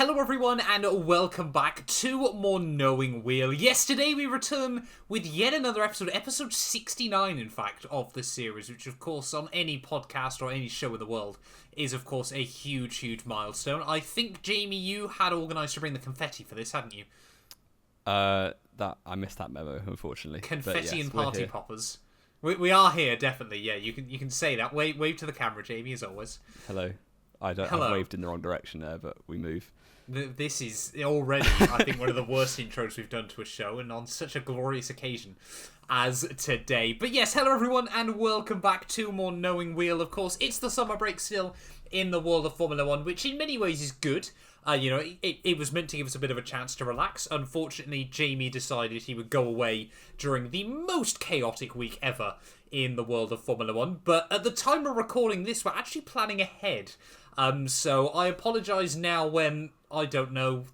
Hello everyone and welcome back to More Knowing Wheel. Yesterday we return with yet another episode 69 in fact, of the series, which of course on any podcast or any show in the world is of course a huge milestone. I think, Jamie, you had organised to bring the confetti for this, hadn't you? That I missed that memo, unfortunately. Confetti and party poppers. We are here, definitely, yeah, you can say that. Wave to the camera, Jamie, as always. Hello. I waved in the wrong direction there, but we move. This is already, I think, one of the worst intros we've done to a show, and on such a glorious occasion as today. But yes, hello everyone, and welcome back to More Knowing Wheel. Of course, it's the summer break still in the world of Formula 1, which in many ways is good. It was meant to give us a bit of a chance to relax. Unfortunately, Jamie decided he would go away during the most chaotic week ever in the world of Formula 1. But at the time of recording this, we're actually planning ahead. So I apologise now when, I don't know,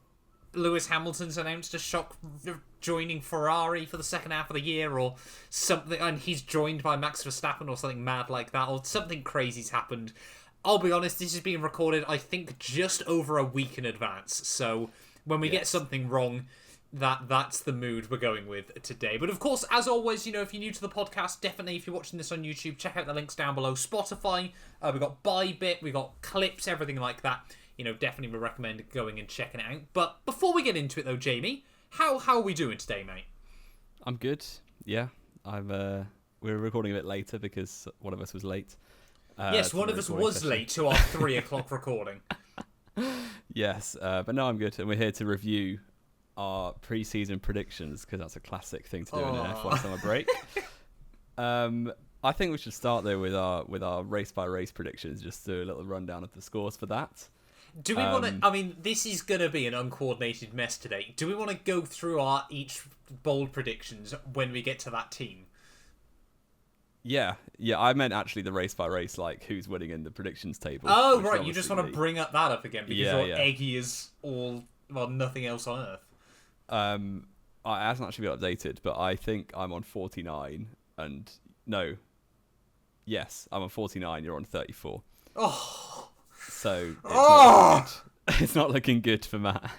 Lewis Hamilton's announced a shock joining Ferrari for the second half of the year or something, and he's joined by Max Verstappen or something mad like that, or something crazy's happened. I'll be honest, this is being recorded, I think, just over a week in advance. So when we get something wrong, that's the mood we're going with today. But of course, as always, if you're new to the podcast, definitely, if you're watching this on YouTube, check out the links down below. Spotify, we've got Bybit, we've got clips, everything like that. Definitely would recommend going and checking it out. But before we get into it, though, Jamie, how are we doing today, mate? I'm good. Yeah, we're recording a bit later because one of us was late. Yes, one of us was late to our 3 o'clock recording. Yes, but no, I'm good, and we're here to review our pre-season predictions because that's a classic thing to do in an F1 summer break. I think we should start though with our race by race predictions. Just do a little rundown of the scores for that. Do we want to? I mean, this is going to be an uncoordinated mess today. Do we want to go through our each bold predictions when we get to that team? Yeah. I meant actually the race by race, like who's winning in the predictions table. Oh, right. You just want to bring up that up again because you're eggy as nothing else on earth. It hasn't actually been updated, but I think I'm on 49 and no. Yes, I'm on 49, you're on 34. Oh. So it's not looking good for Matt.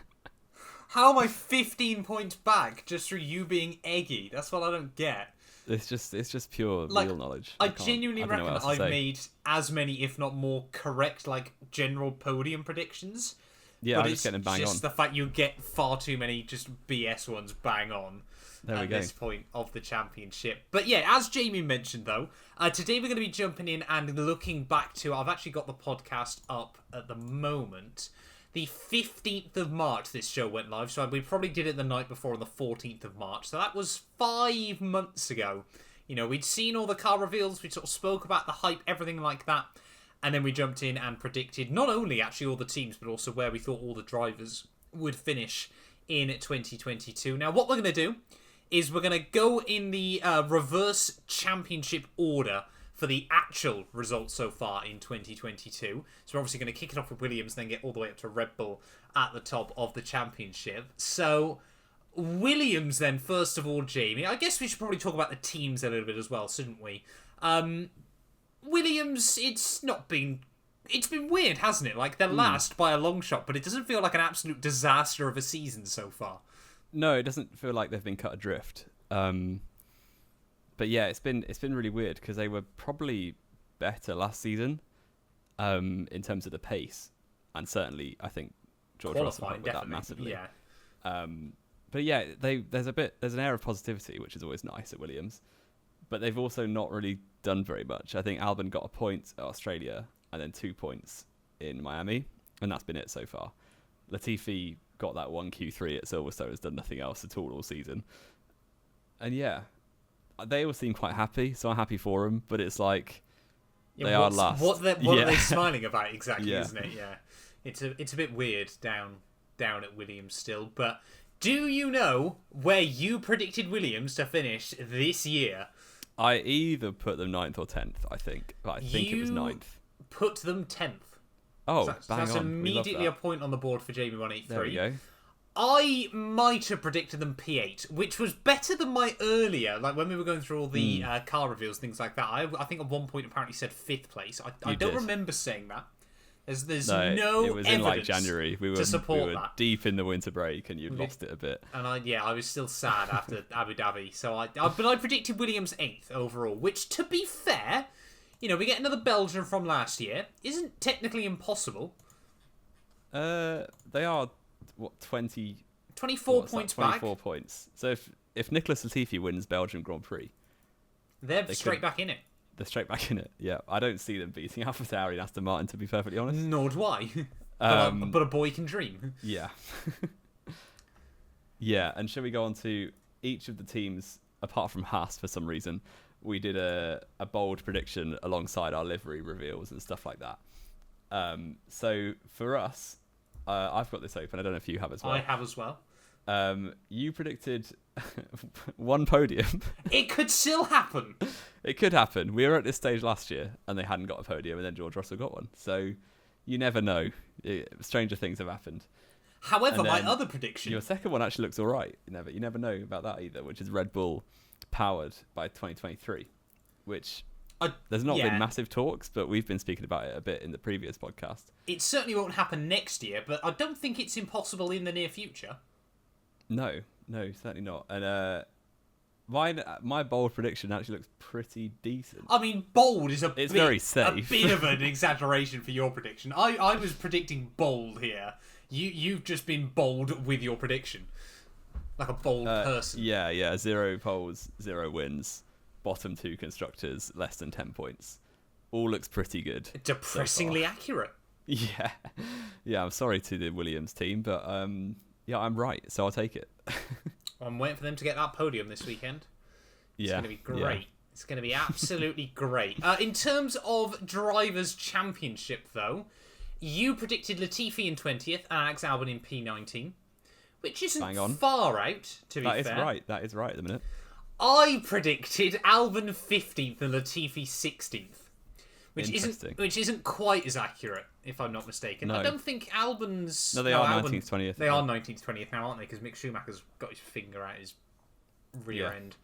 How am I 15 points back just through you being eggy? That's what I don't get. It's just pure real knowledge. I genuinely reckon I've made as many, if not more, correct general podium predictions. Yeah, but I'm just getting them bang on. It's just the fact you get far too many just BS ones bang on at this point of the championship. But yeah, as Jamie mentioned though, today we're going to be jumping in and looking back to, I've actually got the podcast up at the moment, the 15th of March this show went live, so we probably did it the night before on the 14th of March, so that was 5 months ago. We'd seen all the car reveals, we sort of spoke about the hype, everything like that. And then we jumped in and predicted not only actually all the teams, but also where we thought all the drivers would finish in 2022. Now, what we're going to do is we're going to go in the reverse championship order for the actual results so far in 2022. So we're obviously going to kick it off with Williams, then get all the way up to Red Bull at the top of the championship. So Williams then, first of all, Jamie. I guess we should probably talk about the teams a little bit as well, shouldn't we? Williams, it's been weird, hasn't it? Like, they're last by a long shot, but it doesn't feel like an absolute disaster of a season so far. No, it doesn't feel like they've been cut adrift. But yeah, it's been really weird because they were probably better last season in terms of the pace, and certainly I think George Russell helped with that massively. Yeah. But yeah, there's an air of positivity, which is always nice at Williams. But they've also not really done very much. I think Albon got a point at Australia and then 2 points in Miami, and that's been it so far. Latifi got that one Q3 at Silverstone, has done nothing else at all season. And yeah, they all seem quite happy, so I'm happy for them, but it's like they are last. What are they smiling about exactly, isn't it? Yeah. It's a bit weird down at Williams still, but do you know where you predicted Williams to finish this year? I either put them 9th or 10th, I think. But I think it was 9th. Put them 10th. Oh, so that's immediately a point on the board for Jamie183. There we go. I might have predicted them P8, which was better than my earlier, like when we were going through all the car reveals, things like that. I think at one point apparently said 5th place. I don't remember saying that. There's No, no it was evidence in like January. We were that. deep in the winter break, and you'd lost it a bit. And I was still sad after Abu Dhabi. So but I predicted Williams 8th overall, which, to be fair, we get another Belgian from last year. Isn't technically impossible. They are 24 points back. 24 points. So if Nicholas Latifi wins Belgium Grand Prix, they're straight back in it. They're straight back in it. Yeah, I don't see them beating AlphaTauri and Aston Martin, to be perfectly honest. Nor do I. But a boy can dream. Yeah. Yeah, and shall we go on to each of the teams, apart from Haas for some reason, we did a bold prediction alongside our livery reveals and stuff like that. So for us, I've got this open. I don't know if you have as well. I have as well. You predicted one podium. It could still happen. It could happen. We were at this stage last year, and they hadn't got a podium, and then George Russell got one. So you never know. Stranger things have happened. However, my other prediction... Your second one actually looks all right. You never know about that either, which is Red Bull powered by 2023, which... There's not been massive talks, but we've been speaking about it a bit in the previous podcast. It certainly won't happen next year, but I don't think it's impossible in the near future. No, certainly not. And my bold prediction actually looks pretty decent. I mean, bold is very safe. A bit of an exaggeration for your prediction. I was predicting bold here. You've just been bold with your prediction. Like a bold person. Yeah. 0 poles, 0 wins. Bottom 2 constructors, less than 10 points. All looks pretty good. Depressingly accurate. Yeah. I'm sorry to the Williams team, but yeah, I'm right, so I'll take it. I'm waiting for them to get that podium this weekend. It's going to be great. Yeah. It's going to be absolutely great. In terms of Drivers' Championship, though, you predicted Latifi in 20th and Alex Albon in P19, which isn't far out, to be fair. That is right at the minute. I predicted Albon 15th and Latifi 16th, which isn't quite as accurate, if I'm not mistaken. No. I don't think Albon's... No, they are 19th, 20th. They are 19th, 20th now, aren't they? Because Mick Schumacher's got his finger out his rear end,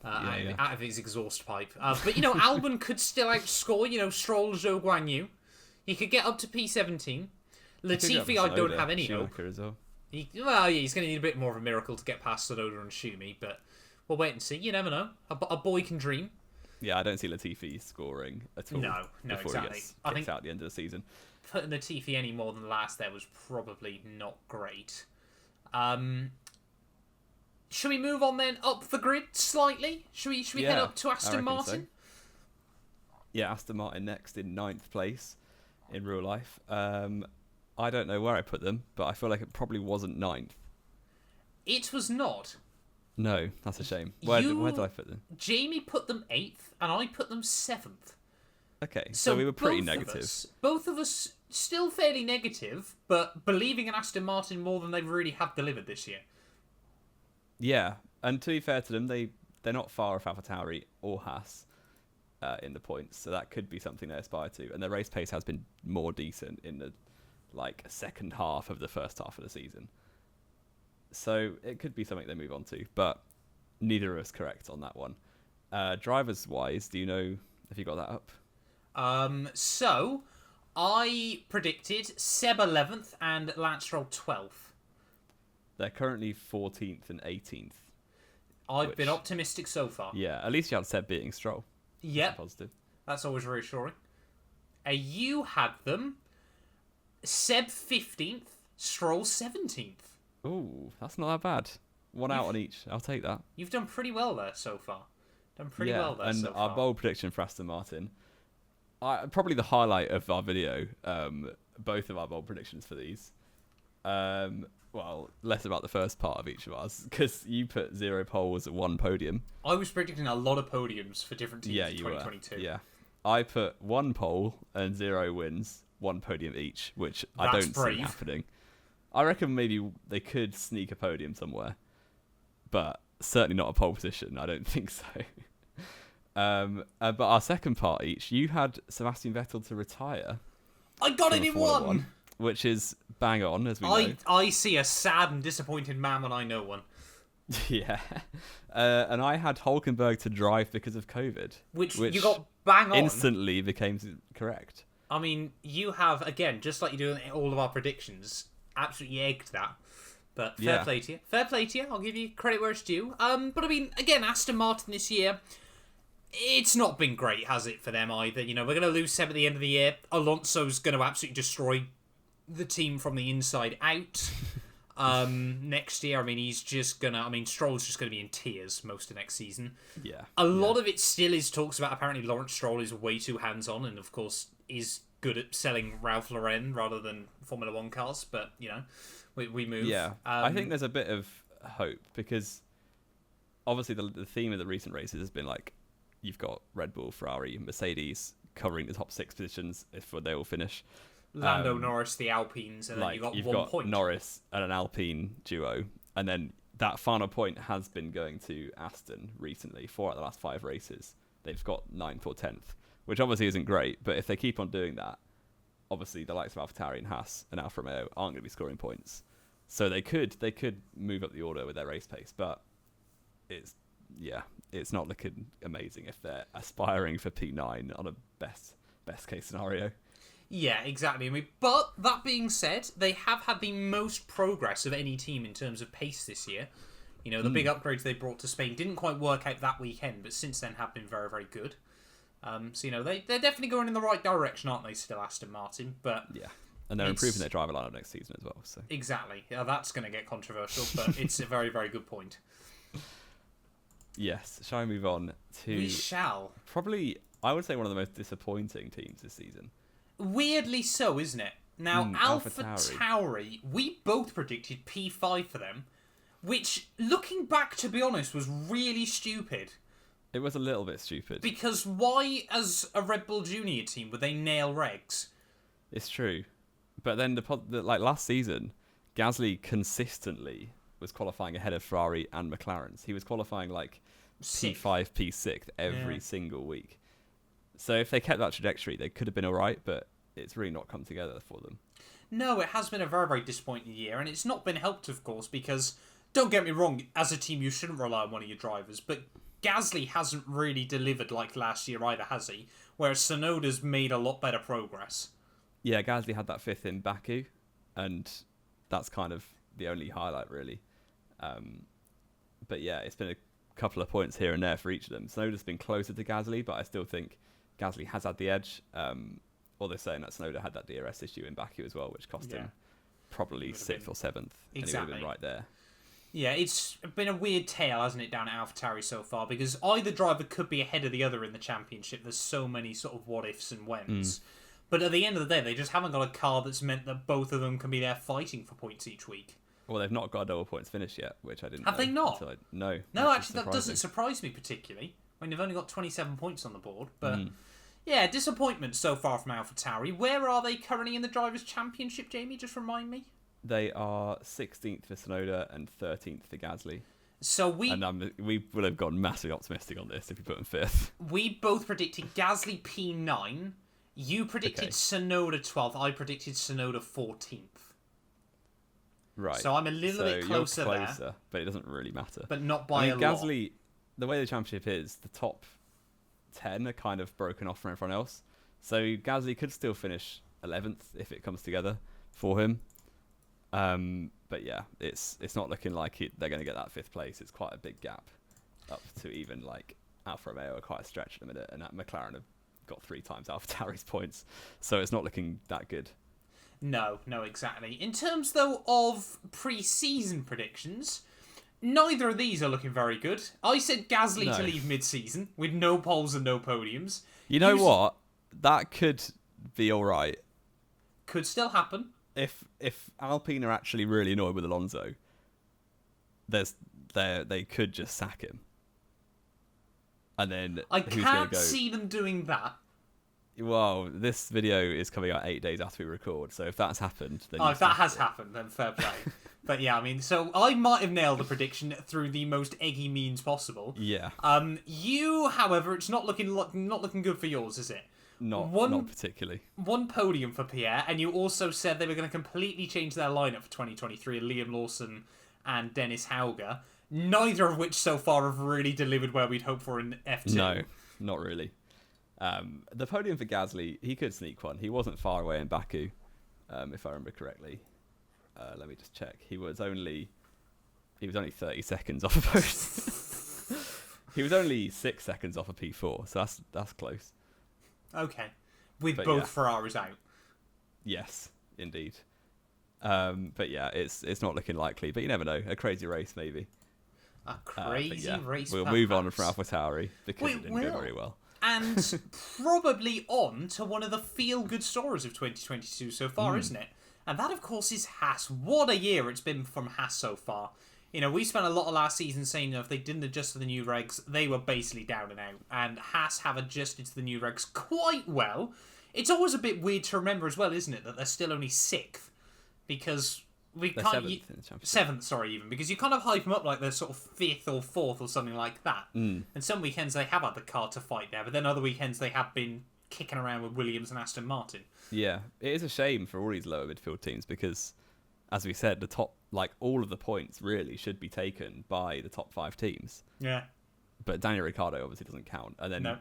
out of his exhaust pipe. But, Albon could still outscore, Stroll, Zhou Guan Yu. He could get up to P17. Latifi, I don't have any hope. As well. He's going to need a bit more of a miracle to get past Tsunoda and Schumi, but... We'll wait and see. You never know. A boy can dream. Yeah, I don't see Latifi scoring at all. No, before exactly. He gets out at the end of the season. Putting Latifi any more than last there was probably not great. Should we move on then up the grid slightly? Should we head up to Aston Martin? So. Yeah, Aston Martin next in 9th place in real life. I don't know where I put them, but I feel like it probably wasn't 9th. It was not. No, that's a shame. Where did I put them? Jamie put them 8th, and I put them 7th. Okay, so we were pretty negative. Both of us still fairly negative, but believing in Aston Martin more than they really have delivered this year. Yeah, and to be fair to them, they're not far off AlphaTauri or Haas in the points, so that could be something they aspire to. And their race pace has been more decent in the second half of the first half of the season. So it could be something they move on to, but neither of us correct on that one. Drivers-wise, do you know, have you got that up? So, I predicted Seb 11th and Lance Stroll 12th. They're currently 14th and 18th. I've been optimistic so far. Yeah, at least you had Seb beating Stroll. Yep. Positive. That's always reassuring. You had them Seb 15th, Stroll 17th. Ooh, that's not that bad. One out on each. I'll take that. You've done pretty well there so far. And our bold prediction for Aston Martin, probably the highlight of our video, both of our bold predictions for these. Well, less about the first part of each of ours, because you put 0 poles, 1 podium. I was predicting a lot of podiums for different teams in 2022. Yeah, I put 1 pole and 0 wins, 1 podium each, which I don't see happening. I reckon maybe they could sneak a podium somewhere, but certainly not a pole position. I don't think so. But our second part each, you had Sebastian Vettel to retire. I got it in one! Which is bang on, as we know. I see a sad and disappointed man when I know one. Yeah. And I had Hulkenberg to drive because of COVID. Which you got bang on. Instantly became correct. I mean, you have, again, just like you do in all of our predictions, absolutely egged that. But fair play to you. Fair play to you. I'll give you credit where it's due. But I mean, again, Aston Martin this year, it's not been great, has it, for them either? You know, we're going to lose Seb at the end of the year. Alonso's going to absolutely destroy the team from the inside out. Next year, I mean, he's just gonna. I mean, Stroll's just gonna be in tears most of next season. Yeah. A lot of it still is talks about apparently Lawrence Stroll is way too hands-on, and of course is good at selling Ralph Lauren rather than Formula One cars. But you know, we move. Yeah, I think there's a bit of hope because obviously the theme of the recent races has been like you've got Red Bull, Ferrari, Mercedes covering the top 6 positions if they all finish. Lando Norris, the Alpines, and then you've got 1 point. Norris and an Alpine duo, and then that final point has been going to Aston recently. 4 out of the last 5 races, they've got 9th or 10th, which obviously isn't great. But if they keep on doing that, obviously the likes of AlphaTauri and Haas and Alfa Romeo aren't going to be scoring points. So they could move up the order with their race pace, but it's not looking amazing if they're aspiring for P9 on a best case scenario. Yeah, exactly. I mean, but that being said, they have had the most progress of any team in terms of pace this year. You know, the big upgrades they brought to Spain didn't quite work out that weekend, but since then have been very, very good. So, you know, they're definitely going in the right direction, aren't they, still, Aston Martin? But yeah, and they're improving their driver lineup next season as well. So exactly. Yeah, that's going to get controversial, but it's a very, very good point. Yes. Shall we move on to... We shall. Probably, I would say, one of the most disappointing teams this season. Weirdly so, isn't it? Now, AlphaTauri, we both predicted P5 for them, which, looking back, to be honest, was really stupid. It was a little bit stupid. Because why, as a Red Bull Junior team, would they nail regs? It's true. But then, like last season, Gasly consistently was qualifying ahead of Ferrari and McLaren's. He was qualifying like P5, P6 every single week. So if they kept that trajectory, they could have been all right, but it's really not come together for them. No, it has been a very, very disappointing year, and it's not been helped, of course, because, don't get me wrong, as a team you shouldn't rely on one of your drivers, but Gasly hasn't really delivered like last year either, has he? Whereas Tsunoda's made a lot better progress. Yeah, Gasly had that 5th in Baku, and that's kind of the only highlight, really. But yeah, it's been a couple of points here and there for each of them. Tsunoda's been closer to Gasly, but I still think Gasly has had the edge. Or they're saying that Tsunoda had that DRS issue in Baku as well, which cost him probably 6th or 7th. Exactly. And he would have been right there. Yeah, it's been a weird tale, hasn't it, down at AlphaTauri so far? Because either driver could be ahead of the other in the championship. There's so many sort of what-ifs and whens. But at the end of the day, they just haven't got a car that's meant that both of them can be there fighting for points each week. Well, they've not got a double points finish yet, which I didn't know. Have they not? No. No, actually, that doesn't surprise me particularly. I mean, they've only got 27 points on the board, but... Yeah, disappointment so far from AlphaTauri. Where are they currently in the Drivers' Championship, Jamie? Just remind me. They are 16th for Tsunoda and 13th for Gasly. So we will have gone massively optimistic on this if you put them 5th. We both predicted Gasly P9. You predicted Tsunoda 12th. I predicted Tsunoda 14th. Right. So I'm a little bit closer there. But it doesn't really matter. But not by a lot. Gasly, the way the championship is, the top 10 are kind of broken off from everyone else. So Gasly could still finish 11th if it comes together for him. But yeah, it's not looking like they're going to get that 5th place. It's quite a big gap up to even like Alfa Romeo are quite a stretch at the minute, and McLaren have got 3 times AlphaTauri's points. So it's not looking that good. No, exactly. In terms, though, of pre-season predictions, neither of these are looking very good. I said Gasly to leave mid-season with no poles and no podiums. You know what? That could be all right. Could still happen. If Alpine are actually really annoyed with Alonso, they could just sack him. And then I can't see them doing that. Well, this video is coming out 8 days after we record, so if that's happened, then if that has happened, then fair play. But yeah, I mean, so I might have nailed the prediction through the most eggy means possible. Yeah. You, however, it's not looking good for yours, is it? Not particularly. 1 podium for Pierre, and you also said they were going to completely change their lineup for 2023. Liam Lawson and Dennis Hauger, neither of which so far have really delivered where we'd hoped for in F2. No, not really. The podium for Gasly, he could sneak one. He wasn't far away in Baku, if I remember correctly. Let me just check. He was only 30 seconds off a podium. He was only 6 seconds off a P4, so that's close. Okay, with both Ferraris out. Yes, indeed. But yeah, it's not looking likely. But you never know. A crazy race, maybe. A crazy race. We'll move on from AlphaTauri because it didn't go very well. And probably on to one of the feel-good stories of 2022 so far, isn't it? And that, of course, is Haas. What a year it's been from Haas so far. You know, we spent a lot of last season saying, if they didn't adjust to the new regs, they were basically down and out. And Haas have adjusted to the new regs quite well. It's always a bit weird to remember as well, isn't it, that they're still only 6th. Because we they're can't... 7th in the championship. 7th, sorry, even. Because you kind of hype them up like they're sort of 5th or 4th or something like that. And some weekends they have had the car to fight there, but then other weekends they have been kicking around with Williams and Aston Martin. Yeah, it is a shame for all these lower midfield teams because, as we said, the top, all of the points really should be taken by the top 5 teams. Yeah. But Daniel Ricciardo obviously doesn't count. And then, No.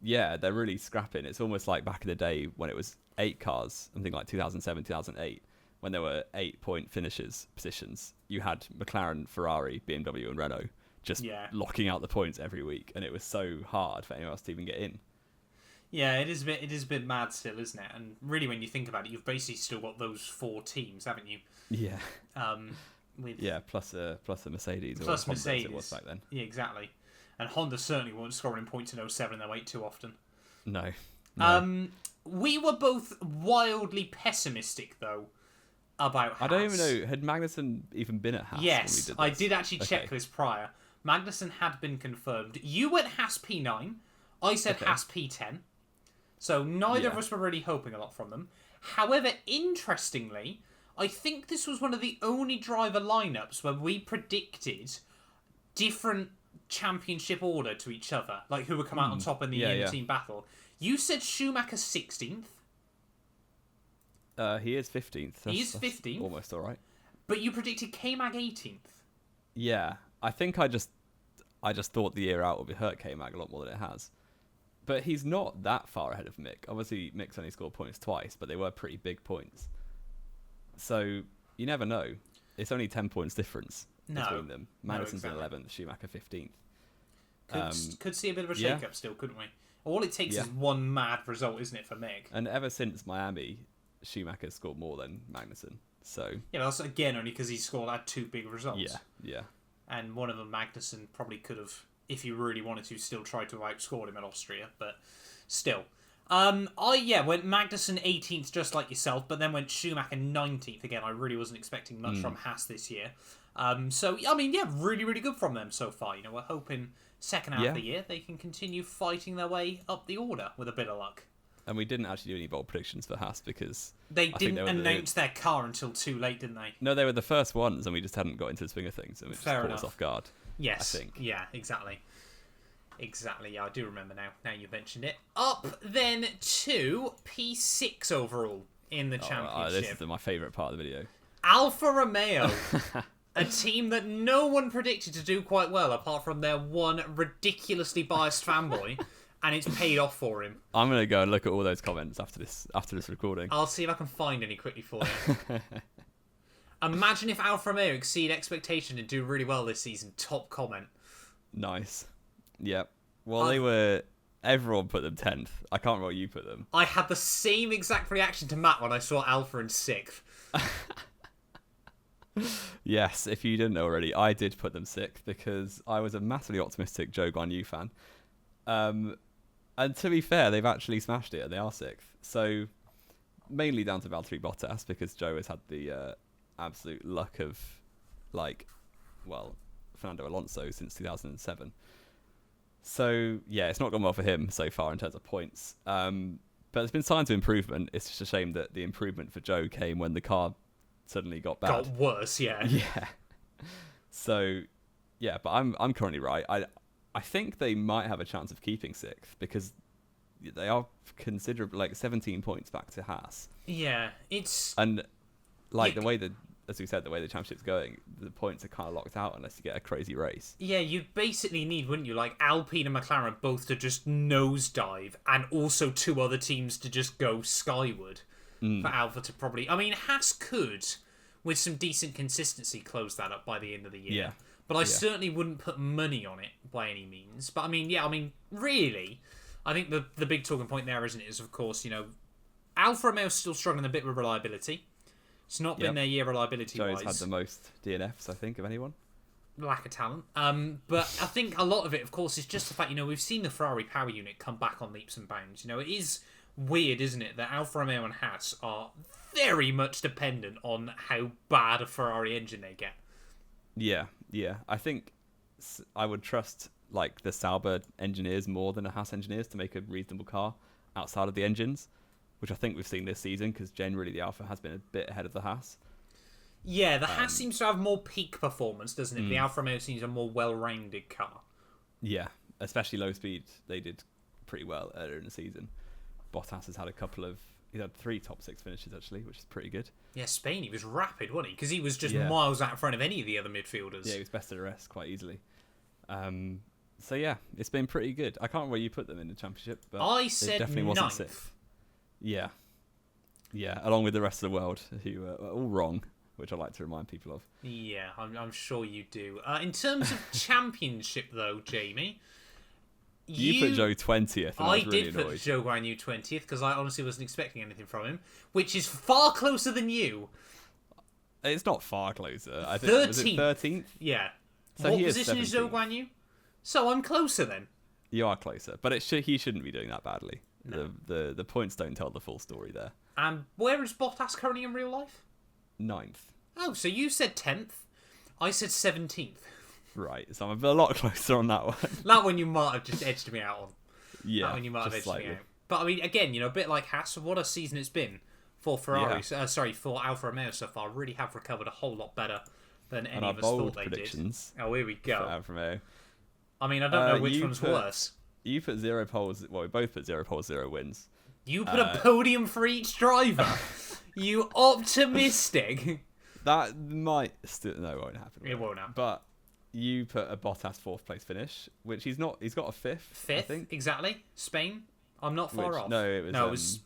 Yeah, they're really scrapping. It's almost like back in the day when it was 8 cars, something like 2007, 2008, when there were 8-point finishes positions. You had McLaren, Ferrari, BMW and Renault just locking out the points every week. And it was so hard for anyone else to even get in. Yeah, it is a bit mad still, isn't it? And really, when you think about it, you've basically still got those 4 teams, haven't you? Yeah. Plus a Mercedes. Plus or Mercedes. It was back then. Yeah, exactly. And Honda certainly weren't scoring points in 07 in their weight too often. No. We were both wildly pessimistic, though, about Haas. I don't even know. Had Magnussen even been at Haas? Yes, when we did this? I did actually check this prior. Magnussen had been confirmed. You went Haas P9. I said Haas P10. So neither of us were really hoping a lot from them. However, interestingly, I think this was one of the only driver lineups where we predicted different championship order to each other, like who would come out on top in the team battle. You said Schumacher 16th. He is 15th. He is 15th. Almost all right. But you predicted K-Mag 18th. Yeah, I think I just thought the year out would hurt K-Mag a lot more than it has. But he's not that far ahead of Mick. Obviously, Mick's only scored points twice, but they were pretty big points. So, you never know. It's only 10 points difference between them. Magnussen's in 11th, Schumacher 15th. Could see a bit of a shake-up still, couldn't we? All it takes is one mad result, isn't it, for Mick? And ever since Miami, Schumacher scored more than Magnussen. So yeah, that's again only because he had 2 big results. Yeah. And one of them, Magnussen, probably could have, if he really wanted to, still tried to outscore him at Austria, but still. I went Magnussen 18th just like yourself, but then went Schumacher 19th again. I really wasn't expecting much from Haas this year. Really, really good from them so far. You know, we're hoping second half of the year they can continue fighting their way up the order with a bit of luck. And we didn't actually do any bold predictions for Haas because they didn't announce their car until too late, didn't they? No, they were the first ones, and we just hadn't got into the swing of things, and it just caught us off guard. Yes, I think. Yeah, exactly. Yeah, I do remember now. Now you mentioned it. Up then to P6 overall in the championship. This is my favourite part of the video. Alfa Romeo, a team that no one predicted to do quite well, apart from their one ridiculously biased fanboy. And it's paid off for him. I'm going to go and look at all those comments after this recording. I'll see if I can find any quickly for you. Imagine if Alfa Romeo exceed expectation and do really well this season. Top comment. Nice. Yep. Well, everyone put them 10th. I can't remember where you put them. I had the same exact reaction to Matt when I saw Alfa in 6th. Yes, if you didn't know already, I did put them 6th because I was a massively optimistic Zhou Guanyu fan. And to be fair, they've actually smashed it and they are 6th. So, mainly down to Valtteri Bottas because Joe has had the absolute luck of, Fernando Alonso since 2007. So, yeah, it's not gone well for him so far in terms of points. But there's been signs of improvement. It's just a shame that the improvement for Joe came when the car suddenly got bad. Got worse, yeah. Yeah. So, yeah, but I'm currently right. I think they might have a chance of keeping 6th because they are considerably 17 points back to Haas. Yeah, it's... And the way that as we said, the way the championship's going, the points are kind of locked out unless you get a crazy race. Yeah, you'd basically need, wouldn't you, like Alpine and McLaren both to just nosedive, and also 2 other teams to just go skyward for Alpha to probably... I mean, Haas could, with some decent consistency, close that up by the end of the year. Yeah. But I certainly wouldn't put money on it by any means. But I mean, really, I think the big talking point there, isn't it, is of course, Alfa Romeo's still struggling a bit with reliability. It's not been their year reliability-wise. Joe's had the most DNFs, I think, of anyone. Lack of talent. But I think a lot of it, of course, is just the fact, we've seen the Ferrari power unit come back on leaps and bounds. It is weird, isn't it, that Alfa Romeo and Haas are very much dependent on how bad a Ferrari engine they get. Yeah. I think I would trust like the Sauber engineers more than the Haas engineers to make a reasonable car outside of the engines, which I think we've seen this season because generally the Alfa has been a bit ahead of the Haas. Yeah, the Haas seems to have more peak performance, doesn't it? The Alfa Romeo seems a more well-rounded car. Yeah, especially low speed. They did pretty well earlier in the season. Bottas has had he's had 3 top 6 finishes actually, which is pretty good. Yeah, Spain, he was rapid, wasn't he? Because he was just miles out in front of any of the other midfielders. Yeah, he was best of the rest quite easily. So yeah, it's been pretty good. I can't remember where you put them in the championship, but I said definitely wasn't 6th. Yeah, along with the rest of the world who are all wrong, which I like to remind people of. Yeah, I'm sure you do. In terms of championship, though, Jamie, you put Joe 20th. And I did put Zhou Guanyu 20th because I honestly wasn't expecting anything from him, which is far closer than you. It's not far closer. I think 13th. Was it 13th? Yeah. So what position is Zhou Guanyu? So I'm closer then. You are closer, but he shouldn't be doing that badly. No. The points don't tell the full story there. And where is Bottas currently in real life? 9th. Oh, so you said 10th. I said 17th. Right, so I'm a lot closer on that one. That one you might have just edged me out on. Yeah, that one you might have edged slightly. me out. But I mean, again, a bit like Haas, what a season it's been for Ferrari. For Alfa Romeo so far. Really have recovered a whole lot better than any of us thought they did. Oh, here we go. For Alfa Romeo. I mean, I don't know which one's worse. You put 0 poles. Well, we both put 0 poles, 0 wins. You put a podium for each driver. You optimistic. That might still no, it won't happen. It won't happen. But you put a Bottas 4th place finish, which he's not. He's got a 5th. 5th, I think. Exactly. Spain. I'm not far off. No, it was.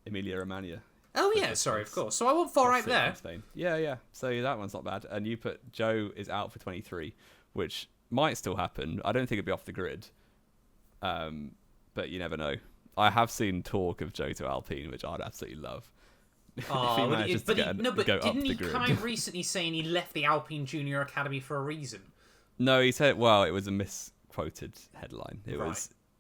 Emilia Romagna. Oh yeah, sorry, of course. So I won't far out there. Spain. Yeah. So that one's not bad. And you put Joe is out for 23, which might still happen. I don't think it'd be off the grid. But you never know. I have seen talk of Joe to Alpine, which I'd absolutely love. Oh, but didn't he come out recently saying he left the Alpine Junior Academy for a reason? No, he said, well, it was a misquoted headline.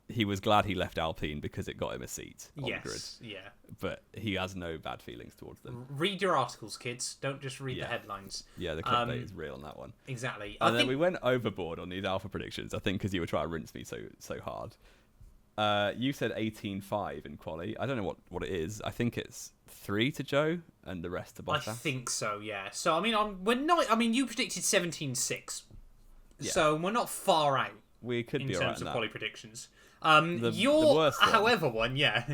He was glad he left Alpine because it got him a seat on the grid. Yeah. But he has no bad feelings towards them. Read your articles, kids. Don't just read the headlines. Yeah, the clickbait is real on that one. Exactly. And then we went overboard on these alpha predictions, I think, because you were trying to rinse me so hard. You said 18.5 in quali. I don't know what it is. I think it's 3 to Joe and the rest to Bottas. I think so, yeah. So, I mean, you predicted 17.6. Yeah. So, we're not far out. We could be alright in terms of that. quali predictions. The worst one. However one, yeah.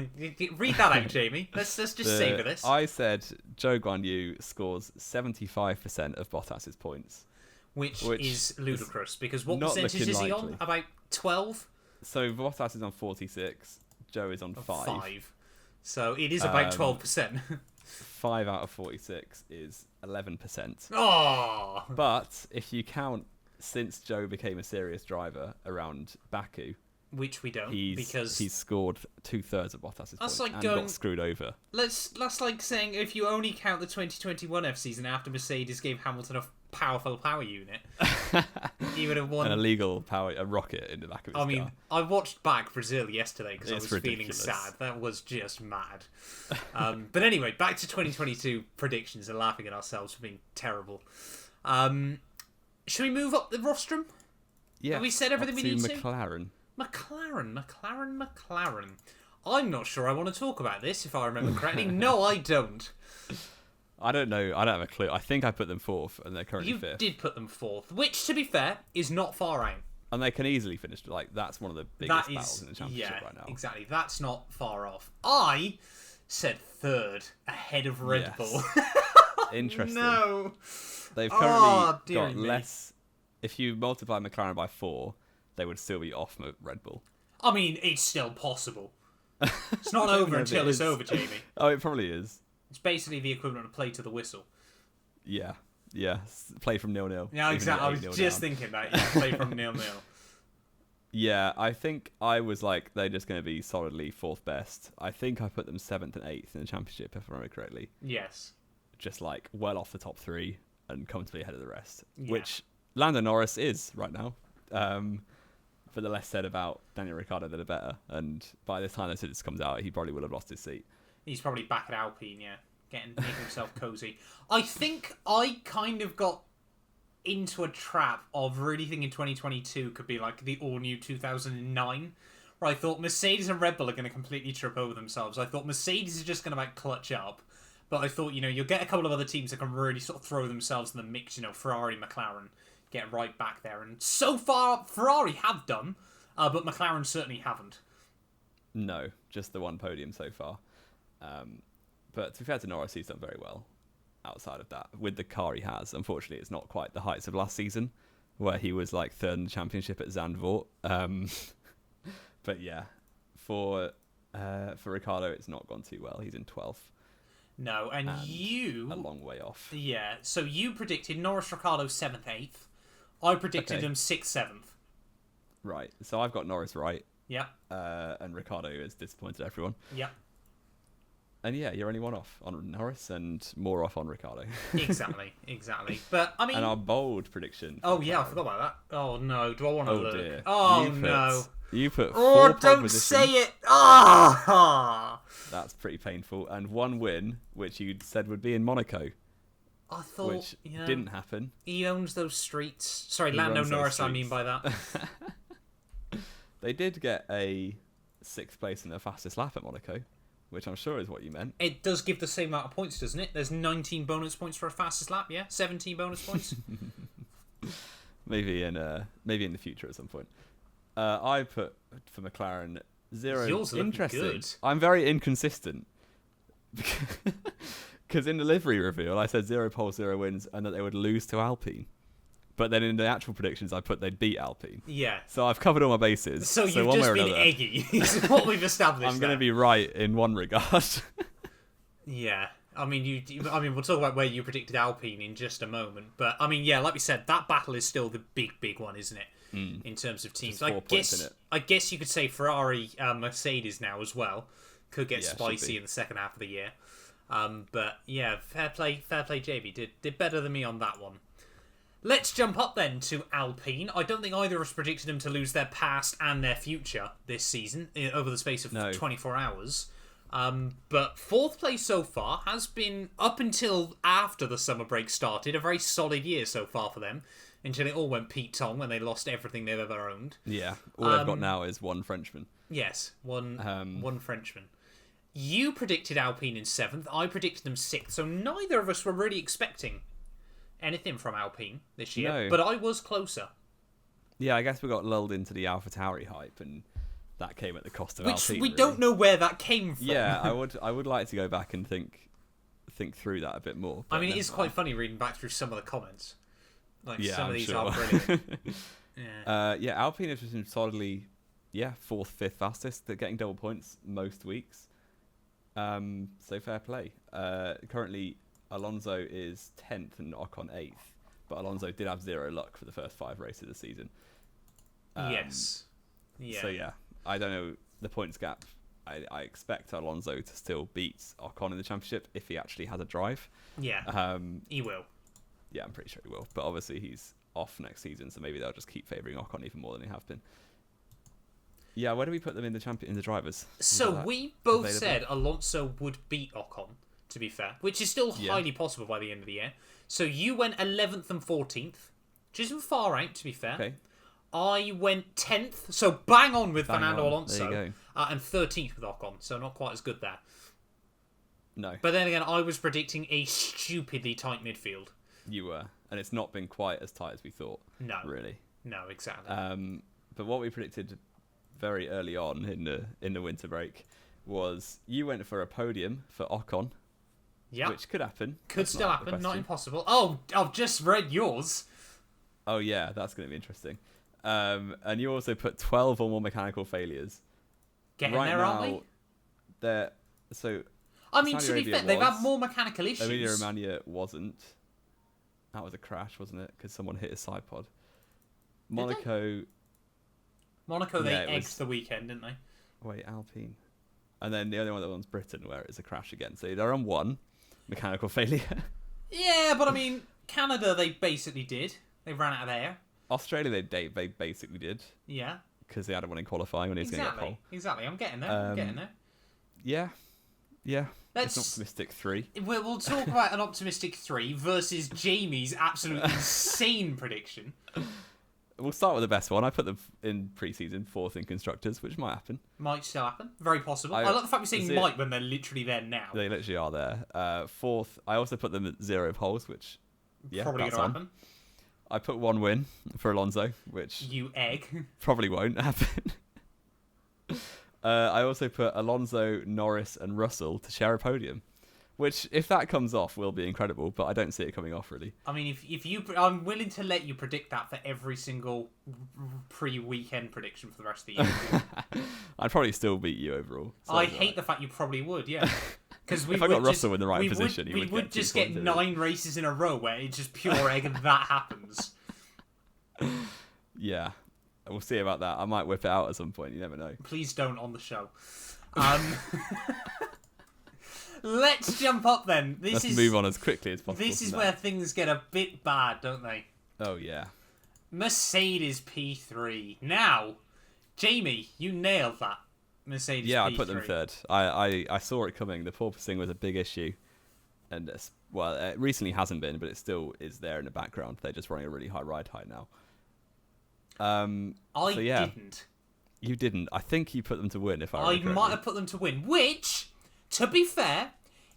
Read that out, Jamie. Let's just savour this. I said Zhou Guanyu scores 75% of Bottas's points. Which is ludicrous, because what percentage is he on? About 12? So Bottas is on 46, Joe is on 5. So it is about 12%. 5 out of 46 is 11%. Oh! But if you count since Joe became a serious driver around Baku, which we don't, because he's scored 2/3 of Bottas's points like and got screwed over. That's like saying if you only count the 2021 F season after Mercedes gave Hamilton a powerful power unit, he would have won an illegal a rocket in the back of his car. I watched back Brazil yesterday because I was ridiculous. feeling sad. That was just mad. But anyway, back to 2022 predictions and laughing at ourselves for being terrible. Should we move up the rostrum? Yeah. Have we said everything we need to? McLaren. McLaren. I'm not sure I want to talk about this, if I remember correctly. No, I don't. I don't know. I don't have a clue. I think I put them 4th, and they're currently 5th. You did put them 4th, which, to be fair, is not far out. And they can easily finish. That's one of the biggest battles in the championship right now. Exactly. That's not far off. I said 3rd, ahead of Red Bull. Interesting. No. They've currently dearie got me. less. If you multiply McLaren by 4, they would still be off Red Bull. I mean, it's still possible. It's not I don't over know if until it it's is. over, Jamie. Oh, it probably is. It's basically the equivalent of play to the whistle. Yeah. Play from 0-0. Yeah, exactly. I was just thinking that. Yeah, play from 0-0. Yeah, I think I was like, they're just going to be solidly 4th best. I think I put them 7th and 8th in the championship, if I remember correctly. Yes. Just like well off the top 3 and comfortably ahead of the rest, Yeah. which Lando Norris is right now. For the less said about Daniel Ricciardo, the better. And by the time this comes out, he probably will have lost his seat. He's probably back at Alpine, yeah. Making himself cozy. I think I kind of got into a trap of really thinking 2022 could be like the all-new 2009, where I thought Mercedes and Red Bull are going to completely trip over themselves. I thought Mercedes is just going to like clutch up, but I thought, you'll get a couple of other teams that can really sort of throw themselves in the mix, Ferrari, McLaren, get right back there. And so far, Ferrari have done, but McLaren certainly haven't. No, just the one podium so far. But to be fair to Norris, he's done very well outside of that. With the car he has, unfortunately, it's not quite the heights of last season, where he was like 3rd in the championship at Zandvoort. But yeah, for Ricciardo, it's not gone too well. He's in 12th. No, and you... a long way off. Yeah, so you predicted Norris Ricciardo 7th, 8th. I predicted him 6th, 7th. Right, so I've got Norris right. Yeah. And Ricciardo has disappointed everyone. Yeah. And yeah, you're only one off on Norris and more off on Ricciardo. Exactly. But, I mean... And our bold prediction. Oh, yeah, I forgot about that. Oh, no. Do I want to look? Dear. Oh, no. You put 4 Oh, pole don't positions. say it! Ah! That's pretty painful. And 1 win, which you said would be in Monaco, I thought, which didn't happen. He owns those streets. Sorry, He Lando runs those Norris, I mean streets. by that. They did get a 6th place in the fastest lap at Monaco, which I'm sure is what you meant. It does give the same amount of points, doesn't it? There's 19 bonus points for a fastest lap, yeah? 17 bonus points? Maybe in the future at some point. I put for McLaren 0. Yours are looking Interesting. good. I'm very inconsistent. Because in the livery reveal, I said 0 poles, 0 wins, and that they would lose to Alpine. But then in the actual predictions, I put they'd beat Alpine. Yeah. So I've covered all my bases. So you've one just way or been another, eggy, is what we've established. I'm going to be right in one regard. Yeah. I mean, we'll talk about where you predicted Alpine in just a moment. But, I mean, yeah, like we said, that battle is still the big one, isn't it? In terms of teams. Just 4 points in it. I guess you could say Ferrari, Mercedes now as well. Could get Yeah, spicy in the second half of the year. But, yeah, fair play, JB. Did better than me on that one. Let's jump up then to Alpine. I don't think either of us predicted them to lose their past and their future this season over the space of 24 hours. But 4th place so far has been, up until after the summer break started, a very solid year so far for them. Until it all went Pete Tong when they lost everything they've ever owned. Yeah, all they've got now is 1 Frenchman. Yes, one Frenchman. You predicted Alpine in 7th. I predicted them 6th. So neither of us were really expecting anything from Alpine this year. No. But I was closer. Yeah, I guess we got lulled into the AlphaTauri hype, and that came at the cost of Which Alpine. we really. don't know where that came from. Yeah, I would like to go back and think through that a bit more. I mean, it is quite funny reading back through some of the comments. Like, Yeah, some of I'm these sure. are brilliant. Yeah. Alpine have just been solidly, 4th, 5th fastest. They're getting double points most weeks. So fair play. Currently, Alonso is 10th and Ocon 8th. But Alonso did have 0 luck for the first 5 races of the season. Yes. Yeah. So yeah, I don't know the points gap. I expect Alonso to still beat Ocon in the championship if he actually has a drive. Yeah. He will. Yeah, I'm pretty sure he will. But obviously he's off next season, so maybe they'll just keep favouring Ocon even more than they have been. Yeah, where do we put them in the drivers? So we both said Alonso would beat Ocon, to be fair, which is still highly possible by the end of the year. So you went 11th and 14th, which isn't far out, to be fair. Okay. I went 10th, so bang on with Bang Fernando on. Alonso, There you and 13th with Ocon, so not quite as good there. No, But then again, I was predicting a stupidly tight midfield. you were, and it's not been quite as tight as we thought. No. Really. No, exactly. But what we predicted very early on in the winter break was you went for a podium for Ocon, Yeah. Which could happen. Could That's still not the happen, not question. impossible. Oh, I've just read yours. Oh yeah, that's going to be interesting. And you also put 12 or more mechanical failures. Getting right there, now, aren't we? they're so. I mean, Saudi to be Arabia fair, they've had was. more mechanical issues. Emilia-Romagna wasn't. That was a crash, wasn't it? Because someone hit a side pod. Monaco. Monaco, they Yeah, it egged was- the weekend, didn't they? Wait, Alpine. And then the only one that one's Britain, where it's a crash again. So they're on one mechanical failure. Yeah, but I mean, Canada, they basically did. They ran out of air. Australia, they basically did Yeah. because they had one in qualifying when he was going to get pole. Exactly. I'm getting there. I'm getting there. Yeah. Let's- It's an optimistic 3. We'll talk about an optimistic 3 versus Jamie's absolutely insane prediction. We'll start with the best one. I put them in pre-season 4th in constructors, which might happen. Might still happen. Very possible. I I- like the fact we're saying is it- might when they're literally there now. They literally are there. 4th, I also put them at 0 poles, which Probably that's going to on. happen. I put 1 win for Alonso, which You egg. probably won't happen. I also put Alonso, Norris, and Russell to share a podium, which, if that comes off, will be incredible. But I don't see it coming off really. I mean, if you, I'm willing to let you predict that for every single pre-weekend prediction for the rest of the year. I'd probably still beat you overall. So I it's hate alright. the fact you probably would, yeah. Because If I got Russell in the right position, he we would would get 2 just get points, 9 races in a row where it's just pure egg and that happens. Yeah, we'll see about that. I might whip it out at some point. You never know. Please don't on the show. Let's jump up then. Let's move on as quickly as possible. This is from where that. things get a bit bad, don't they? Oh yeah. Mercedes P3. Now, Jamie, you nailed that. Mercedes Yeah, P3. I put them 3rd. I saw it coming. The porpoising was a big issue, and it recently hasn't been, but it still is there in the background. They're just running a really high ride height now. I so yeah, didn't. you didn't. I think you put them to win. If I I remember might correctly. have put them to win, which, to be fair,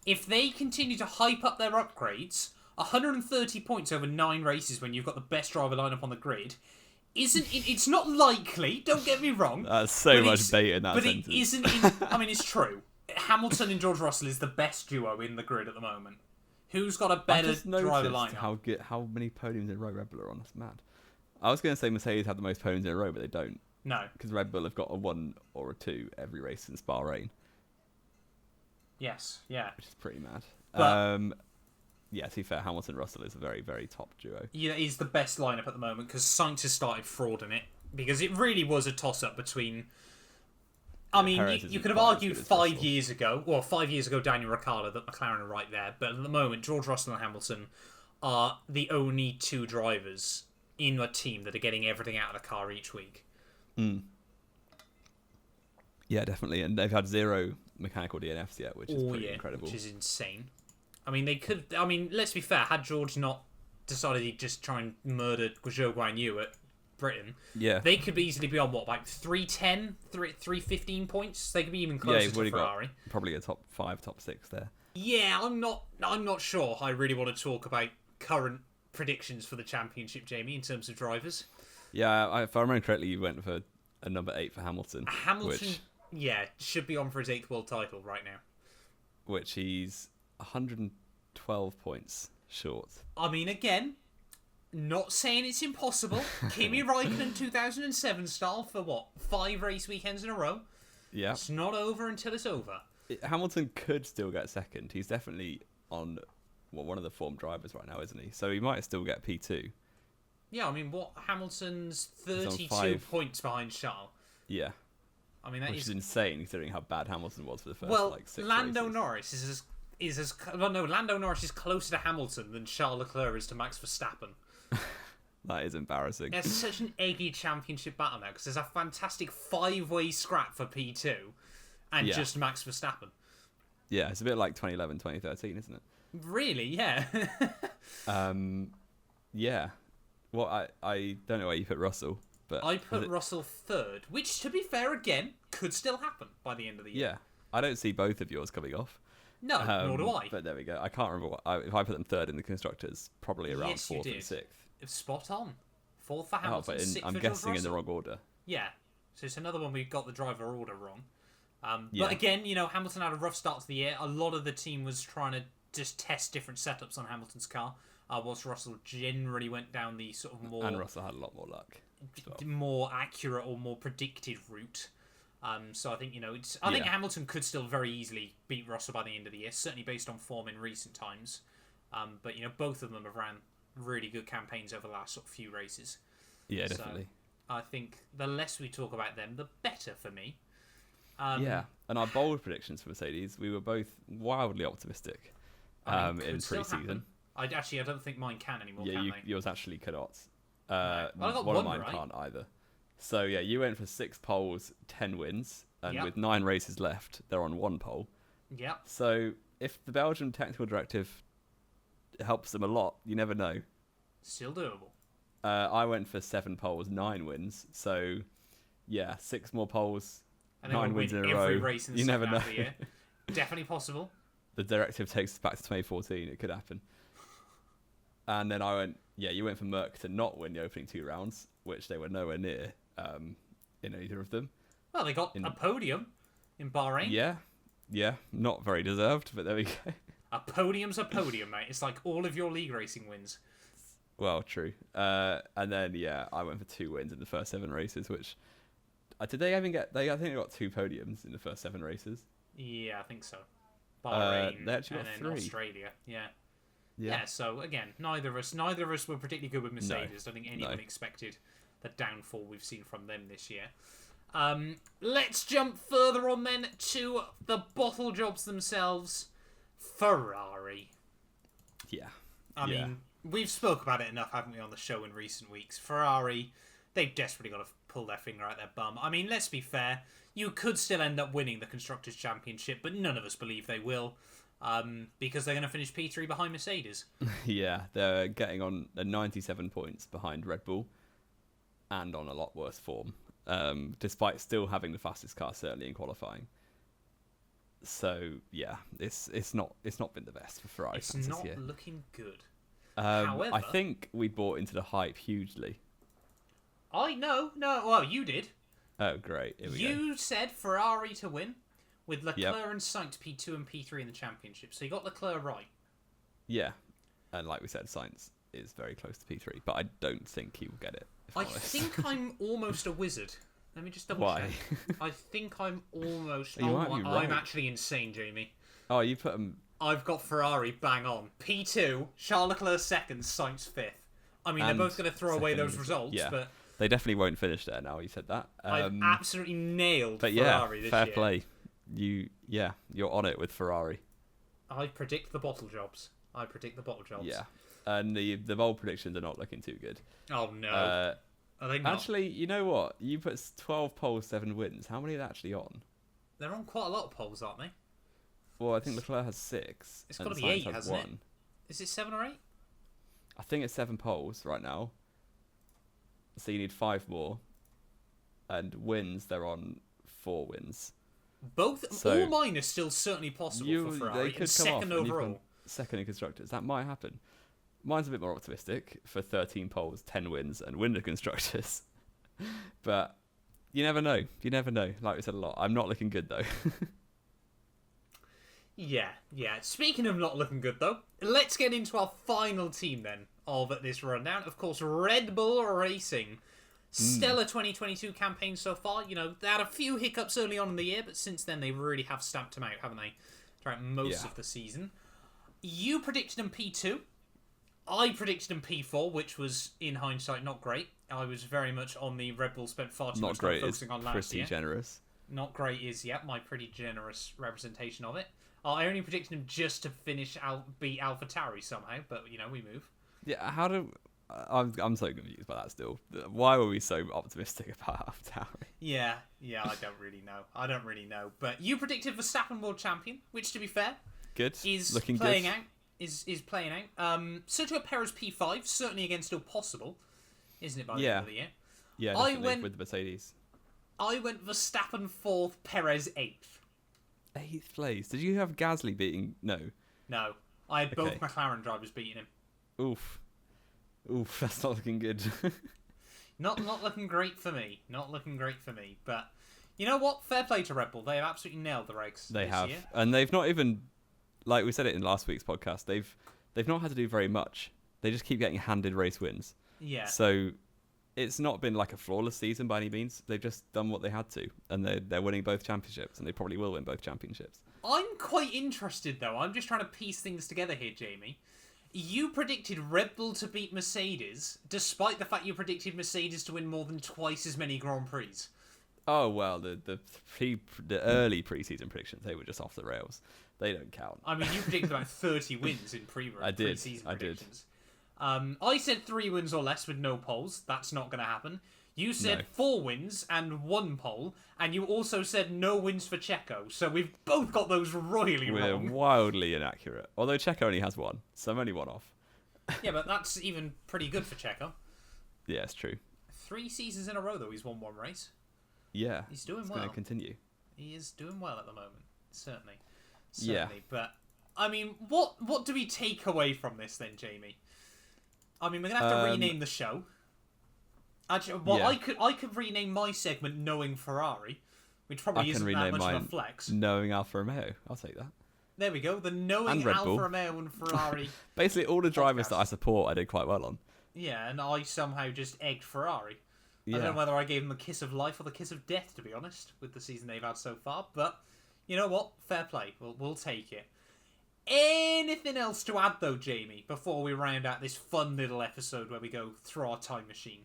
if they continue to hype up their upgrades, 130 points over 9 races when you've got the best driver lineup on the grid, it's not likely, don't get me wrong. That's so but much it's- bait in that But sentence. it isn't, I mean, it's true. Hamilton and George Russell is the best duo in the grid at the moment. Who's got a I better just driver noticed lineup? how many podiums in a row Red Bull are on. That's mad. I was going to say Mercedes had the most podiums in a row, but they don't, No. because Red Bull have got a 1 or a 2 every race since Bahrain, Yes, yeah. which is pretty mad. But- Yeah, to be fair, Hamilton Russell is a very, very top duo. Yeah, he's the best lineup at the moment because Sainz has started frauding it. Because it really was a toss-up between... I mean, Perez you isn't could have quite as argued good as 5 Russell. years ago, well, 5 years ago, Daniel Ricciardo, that McLaren are right there. But at the moment, George Russell and Hamilton are the only 2 drivers in a team that are getting everything out of the car each week. Yeah, definitely. And they've had 0 mechanical DNFs yet, which is pretty incredible. Which is insane. I mean, they could... I mean, let's be fair. Had George not decided he'd just try and murder Zhou Guanyu at Britain, Yeah. they could easily be on, what, like 310, 315 points? They could be even Yeah, closer you've to already Ferrari. got probably a top 5, top 6 there. Yeah, I'm not sure I really want to talk about current predictions for the championship, Jamie, in terms of drivers. Yeah, if I remember correctly, you went for a number 8 for Hamilton. Hamilton, yeah, should be on for his 8th world title right now. Which he's 112 points short. I mean, again, not saying it's impossible. Kimi Raikkonen 2007 style for what, 5 race weekends in a row? Yeah. It's not over until it's over. Hamilton could still get 2nd. He's definitely on one of the form drivers right now, isn't he? So he might still get P2. Yeah, I mean, what, Hamilton's on 32 5. points behind Charles. Yeah. I mean, that Which is... is insane considering how bad Hamilton was for the first Well, 6 Lando races. Norris Lando Norris is closer to Hamilton than Charles Leclerc is to Max Verstappen. That is embarrassing. It's such an eggy championship battle now because there's a fantastic 5-way scrap for P2 and Yeah. just Max Verstappen. Yeah, it's a bit like 2011, 2013, isn't it? Really, yeah. Yeah. Well, I don't know where you put Russell, but I put Russell 3rd, which, to be fair, again, could still happen by the end of the year. yeah, I don't see both of yours coming off. No, nor do I. But there we go. I can't remember if I put them 3rd in the constructors, probably around Yes, you 4th did. and 6th. It's spot on. 4th for Oh, Hamilton, but 6th I'm for guessing George in the Russell. wrong order. Yeah. So it's another one we got the driver order wrong. Yeah. But again, Hamilton had a rough start to the year. A lot of the team was trying to just test different setups on Hamilton's car. Whilst Russell generally went down the sort of more... And Russell had a lot more luck. More accurate or more predicted route. So I think, I think Hamilton could still very easily beat Russell by the end of the year, certainly based on form in recent times. But, both of them have ran really good campaigns over the last sort of few races. Yeah, definitely. So I think the less we talk about them, the better for me. And our bold predictions for Mercedes, we were both wildly optimistic in pre-season. I don't think mine can anymore, can they? Yours actually cannot. I got one of mine right. can't either. So, yeah, you went for 6 poles, 10 wins, and with 9 races left, they're on 1 pole. Yeah. So, if the Belgian technical directive helps them a lot, you never know. Still doable. I went for 7 poles, 9 wins. So, yeah, 6 more poles, 9 wins in a row. Every race in the second half of the year. Definitely possible. The directive takes us back to 2014. It could happen. And then I went, you went for Merck to not win the opening 2 rounds, which they were nowhere near in either of them. Well, they got a podium in Bahrain. Yeah, not very deserved, but there we go. A podium's a podium, mate. It's like all of your league racing wins. Well, true. And then, I went for 2 wins in the first 7 races, which... did they even get... I think they got 2 podiums in the first 7 races. Yeah, I think so. Bahrain they actually got and 3. then Australia, Yeah, so again, neither of us were particularly good with Mercedes. I don't think anyone expected the downfall we've seen from them this year. Let's jump further on then to the bottle jobs themselves. Ferrari. Yeah. I mean, we've spoke about it enough, haven't we, on the show in recent weeks. Ferrari, they've desperately got to pull their finger out their bum. I mean, let's be fair. You could still end up winning the Constructors' Championship, but none of us believe they will. Because they're going to finish P3 behind Mercedes. Yeah, they're getting on 97 points behind Red Bull and on a lot worse form, despite still having the fastest car, certainly in qualifying. So, yeah, it's not been the best for Ferrari this year. It's not looking good. However, I think we bought into the hype hugely. Well, you did. Oh, great. Here we go. You said Ferrari to win. With Leclerc and Sainz P2 and P3 in the championship. So you got Leclerc right. Yeah. And like we said, Sainz is very close to P3, but I don't think he will get it. I think I'm almost a wizard. Let me just double check. I think I'm almost... I'm actually insane, Jamie. Oh, you put him... I've got Ferrari bang on. P2, Charles Leclerc second, Sainz fifth. I mean, they're both going to throw away those results, but... They definitely won't finish there now you said that. I've absolutely nailed Ferrari this year. Fair play. You're on it with Ferrari. I predict the bottle jobs. Yeah, and the bold predictions are not looking too good. Oh no, are they not? Actually, you know what? You put 12 poles, 7 wins. How many are they actually on? They're on quite a lot of poles, aren't they? Well, I think Leclerc has 6. It's got to be 8, hasn't it? Is it 7 or 8? I think it's 7 poles right now. So you need 5 more, and wins. They're on 4 wins. All mine are still certainly possible for Ferrari. They could second overall. Second in constructors. That might happen. Mine's a bit more optimistic for 13 poles, 10 wins, and win the constructors. But you never know. Like we said a lot. I'm not looking good though. Yeah. Speaking of not looking good though, let's get into our final team then of this rundown. Of course, Red Bull Racing. Stellar 2022 campaign so far. They had a few hiccups early on in the year, but since then they really have stamped them out, haven't they? Throughout most of the season. You predicted them P2. I predicted them P4, which was, in hindsight, not great. I was very much on the Red Bull spent far too much time focusing on last year. Pretty generous. Not great is, my pretty generous representation of it. I only predicted him just to beat AlphaTauri somehow, but, we move. Yeah, I'm so confused by that still. Why were we so optimistic about AlphaTauri? Yeah, I don't really know. But you predicted Verstappen world champion, which, to be fair, is looking playing good. out. Is playing out. Sergio Perez P5, certainly again still possible, isn't it, by the end of the year? Yeah, definitely with the Mercedes. I went Verstappen 4th, Perez 8th. 8th place. Did you have Gasly beating... No, I had both McLaren drivers beating him. Oof, that's not looking good. Not looking great for me. But you know what? Fair play to Red Bull. They have absolutely nailed the regs. They this have, year. and they've not even like we said it in last week's podcast, they've not had to do very much. They just keep getting handed race wins. Yeah. So it's not been like a flawless season by any means. They've just done what they had to, and they're winning both championships, and they probably will win both championships. I'm quite interested, though. I'm just trying to piece things together here, Jamie. You predicted Red Bull to beat Mercedes, despite the fact you predicted Mercedes to win more than twice as many Grand Prix. Oh well, the early preseason predictions, they were just off the rails. They don't count. I mean, you predicted about 30 wins in preseason predictions. I said 3 wins or less with no poles. That's not going to happen. You said 4 wins and 1 pole, and you also said no wins for Checo. So we've both got those royally wrong. We're wildly inaccurate. Although Checo only has 1, so I'm only 1 off. Yeah, but that's even pretty good for Checo. Yeah, it's true. 3 seasons in a row, though, he's won 1 race. Yeah, he's doing well. It's going to continue. He is doing well at the moment, certainly. Yeah. But I mean, what do we take away from this then, Jamie? I mean, we're gonna have to rename the show. Actually, well, yeah. I could rename my segment "Knowing Ferrari," which probably isn't that much of a flex. Knowing Alfa Romeo, I'll take that. There we go. The Knowing Alfa Romeo and Ferrari. Basically, all the drivers that I support, I did quite well on. Yeah, and I somehow just egged Ferrari. Yeah. I don't know whether I gave them the kiss of life or the kiss of death, to be honest, with the season they've had so far. But you know what? Fair play. We'll take it. Anything else to add, though, Jamie, before we round out this fun little episode where we go through our time machine?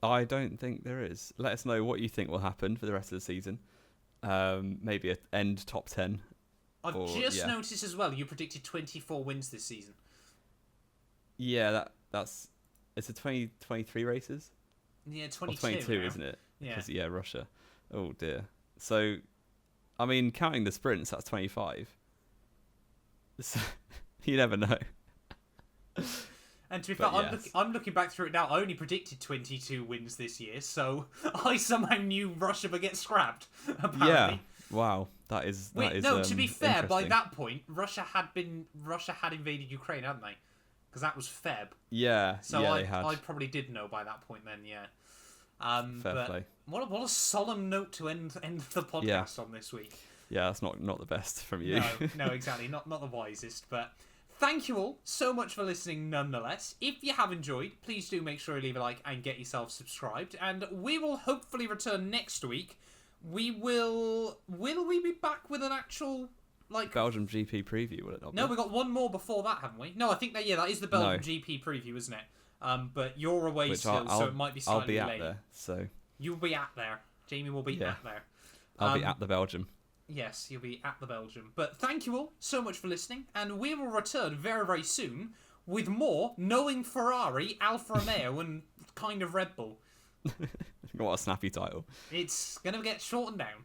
I don't think there is. Let us know what you think will happen for the rest of the season. Maybe an end top 10. I've just noticed as well, you predicted 24 wins this season. Yeah, that's... It's a 23 races? Yeah, 22. Or 22, now. Isn't it? Yeah. Because, Russia. Oh, dear. So, I mean, counting the sprints, that's 25. You never know. And to be fair, I'm looking back through it now. I only predicted 22 wins this year, so I somehow knew Russia would get scrapped, apparently. Yeah. Wow. That is to be fair, by that point, Russia had invaded Ukraine, hadn't they? Because that was Feb. Yeah. So they had. I probably did know by that point then, yeah. Fair play. What a solemn note to end the podcast on this week. Yeah, that's not the best from you. No, exactly. Not the wisest, but thank you all so much for listening nonetheless. If you have enjoyed, please do make sure you leave a like and get yourself subscribed. And we will hopefully return next week. Will we be back with an actual Belgium GP preview, will it not be? No, we got one more before that, haven't we? No, I think that is the Belgium GP preview, isn't it? But you're away still, so it might be slightly late. I'll be at there, so... You'll be at there. Jamie will be at there. I'll be at the Belgium. Yes, you'll be at the Belgium. But thank you all so much for listening, and we will return very, very soon with more Knowing Ferrari, Alfa Romeo, and kind of Red Bull. What a snappy title. It's going to get shortened down.